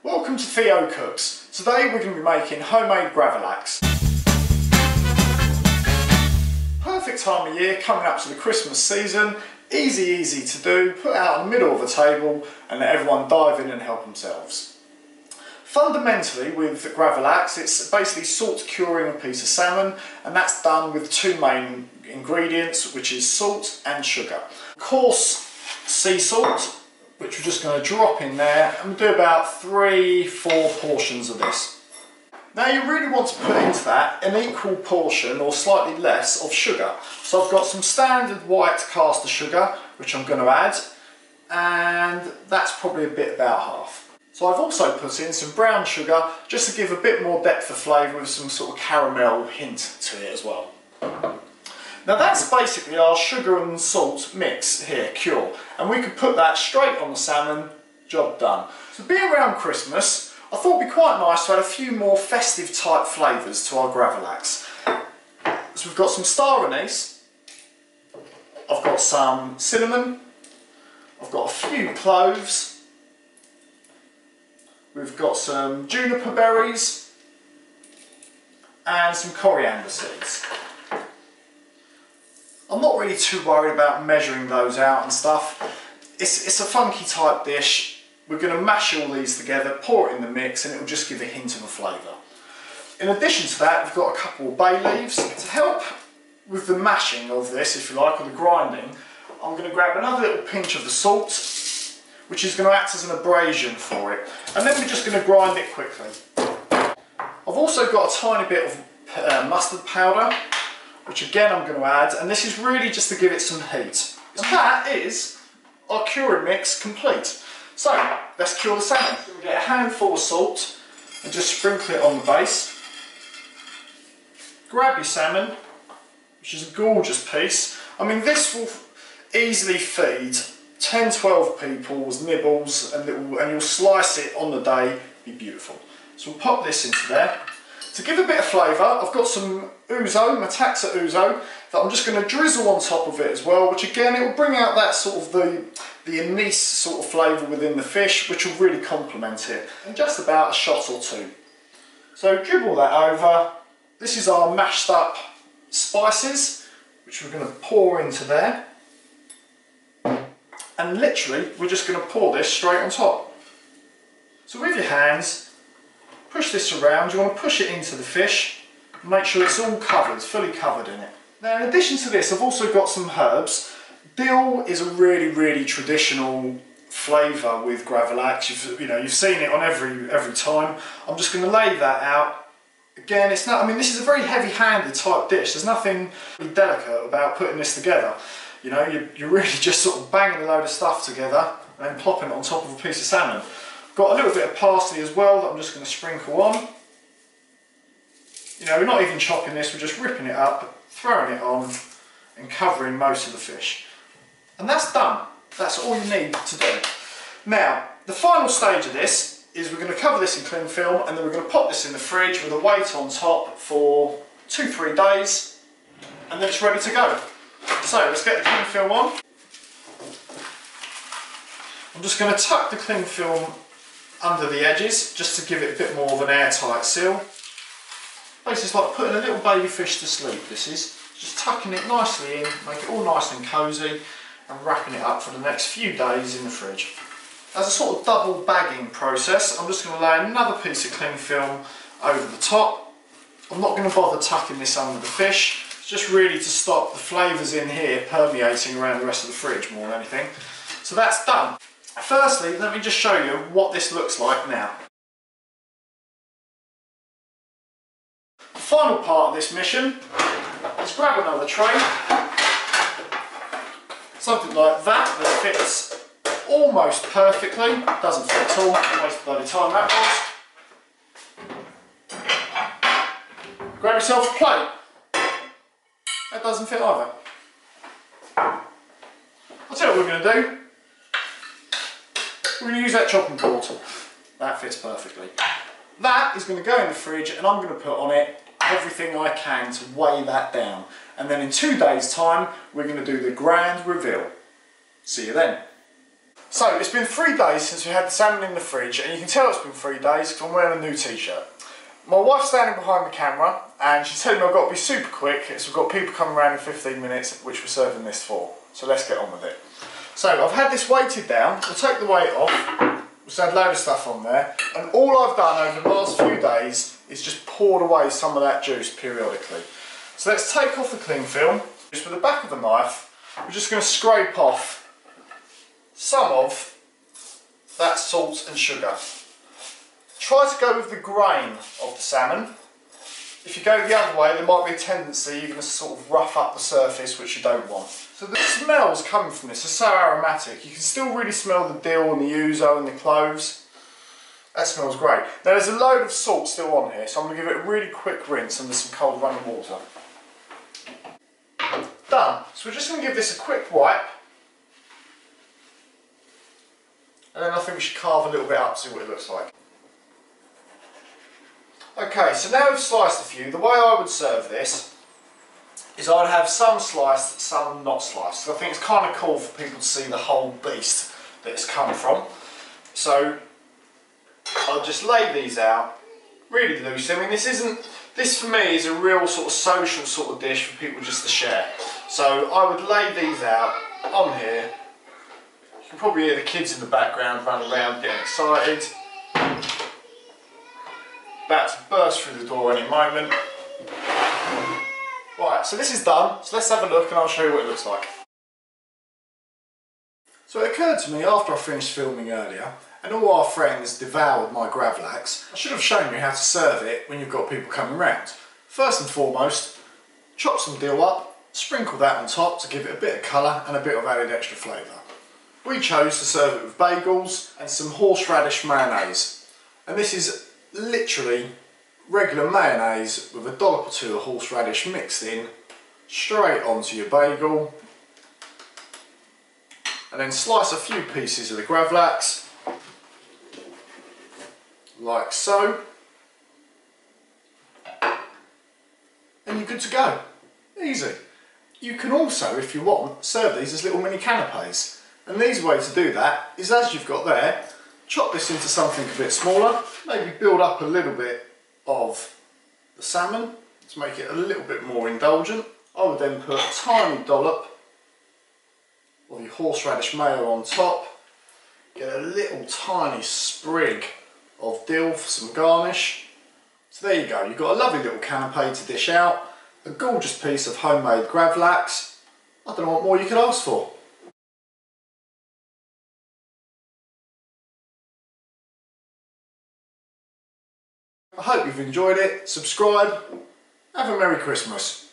Welcome to TheoCooks. Today we're going to be making homemade Gravlax. Perfect time of year coming up to the Christmas season. Easy to do, put out in the middle of the table and let everyone dive in and help themselves. Fundamentally with Gravlax it's basically salt curing a piece of salmon, and that's done with two main ingredients, which is salt and sugar. Coarse sea salt, which we're just going to drop in there, and we'll do about 3-4 portions of this. Now you really want to put into that an equal portion or slightly less of sugar. So I've got some standard white caster sugar which I'm going to add, and that's probably a bit about half. So I've also put in some brown sugar just to give a bit more depth of flavour with some sort of caramel hint to it as well. Now that's basically our sugar and salt mix here, cure, and we could put that straight on the salmon, job done. So being around Christmas, I thought it'd be quite nice to add a few more festive type flavours to our Gravlax. So we've got some star anise, I've got some cinnamon, I've got a few cloves, we've got some juniper berries and some coriander seeds. I'm not really too worried about measuring those out and stuff. It's a funky type dish. We're going to mash all these together, pour it in the mix, and it will just give a hint of a flavour. In addition to that, we've got a couple of bay leaves. To help with the mashing of this, if you like, or the grinding, I'm going to grab another little pinch of the salt, which is going to act as an abrasion for it. And then we're just going to grind it quickly. I've also got a tiny bit of mustard powder, which again I'm going to add, and this is really just to give it some heat. And that is our curing mix complete. So let's cure the salmon. We're going to get a handful of salt and just sprinkle it on the base. Grab your salmon, which is a gorgeous piece. I mean, this will easily feed 10-12 people's nibbles, and you'll slice it on the day, be beautiful. So we'll pop this into there. To give a bit of flavour, I've got some Ouzo, Metaxa Ouzo, that I'm just going to drizzle on top of it as well, which again, it will bring out that sort of the anise sort of flavour within the fish, which will really complement it. And just about a shot or two. So dribble that over. This is our mashed up spices, which we're going to pour into there. And literally, we're just going to pour this straight on top. So with your hands, push this around. You want to push it into the fish, make sure it's all covered, fully covered in it. Now in addition to this, I've also got some herbs. Dill is a really traditional flavour with Gravlax. You've seen it on every time. I'm just going to lay that out. Again, it's not. I mean, this is a very heavy-handed type dish. There's nothing really delicate about putting this together. You know, you're really just sort of banging a load of stuff together and then plopping it on top of a piece of salmon. Got a little bit of parsley as well that I'm just going to sprinkle on. You know, we're not even chopping this, we're just ripping it up, throwing it on and covering most of the fish. And that's done. That's all you need to do. Now, the final stage of this is we're going to cover this in cling film, and then we're going to pop this in the fridge with a weight on top for 2-3 days, and then it's ready to go. So let's get the cling film on. I'm just going to tuck the cling film under the edges just to give it a bit more of an airtight seal. Basically it's like putting a little baby fish to sleep, this is. Just tucking it nicely in, make it all nice and cosy, and wrapping it up for the next few days in the fridge. As a sort of double bagging process, I'm just going to lay another piece of cling film over the top. I'm not going to bother tucking this under the fish, it's just really to stop the flavours in here permeating around the rest of the fridge more than anything. So that's done. Firstly, let me just show you what this looks like now. The final part of this mission is grab another tray, something like that fits almost perfectly, doesn't fit at all, waste of bloody time that was. Grab yourself a plate, that doesn't fit either. I'll tell you what we're going to do. We're going to use that chopping board. That fits perfectly. That is going to go in the fridge, and I'm going to put on it everything I can to weigh that down. And then in 2 days' time, we're going to do the grand reveal. See you then. So it's been 3 days since we had the salmon in the fridge, and you can tell it's been 3 days because I'm wearing a new t-shirt. My wife's standing behind the camera and she's telling me I've got to be super quick as we've got people coming around in 15 minutes, which we're serving this for. So let's get on with it. So I've had this weighted down, we'll take the weight off, we'll add a load of stuff on there, and all I've done over the last few days is just poured away some of that juice periodically. So let's take off the cling film. Just with the back of the knife, we're just going to scrape off some of that salt and sugar. Try to go with the grain of the salmon. If you go the other way, there might be a tendency you're going to sort of rough up the surface, which you don't want. So the smells coming from this are so aromatic. You can still really smell the dill and the ouzo and the cloves. That smells great. Now there's a load of salt still on here, so I'm going to give it a really quick rinse under some cold running water. Done. So we're just going to give this a quick wipe. And then I think we should carve a little bit up to see what it looks like. Okay, so now we've sliced a few, the way I would serve this is I'd have some sliced, some not sliced. So I think it's kind of cool for people to see the whole beast that it's come from. So I'll just lay these out really loose. I mean, this for me is a real sort of social sort of dish for people just to share. So I would lay these out on here. You can probably hear the kids in the background running around getting excited. About to burst through the door any moment. Right, so this is done, so let's have a look and I'll show you what it looks like. So it occurred to me after I finished filming earlier, and all our friends devoured my Gravlax, I should have shown you how to serve it when you've got people coming round. First and foremost, chop some dill up, sprinkle that on top to give it a bit of colour and a bit of added extra flavour. We chose to serve it with bagels and some horseradish mayonnaise, and this is literally regular mayonnaise with a dollop or two of horseradish mixed in straight onto your bagel, and then slice a few pieces of the Gravlax like so, and you're good to go. Easy. You can also, if you want, serve these as little mini canapés, and the easy way to do that is, as you've got there, chop this into something a bit smaller, maybe build up a little bit of the salmon to make it a little bit more indulgent. I would then put a tiny dollop of your horseradish mayo on top, get a little tiny sprig of dill for some garnish. So there you go, you've got a lovely little canapé to dish out, a gorgeous piece of homemade Gravlax. I don't know what more you could ask for. I hope you've enjoyed it. Subscribe. Have a Merry Christmas.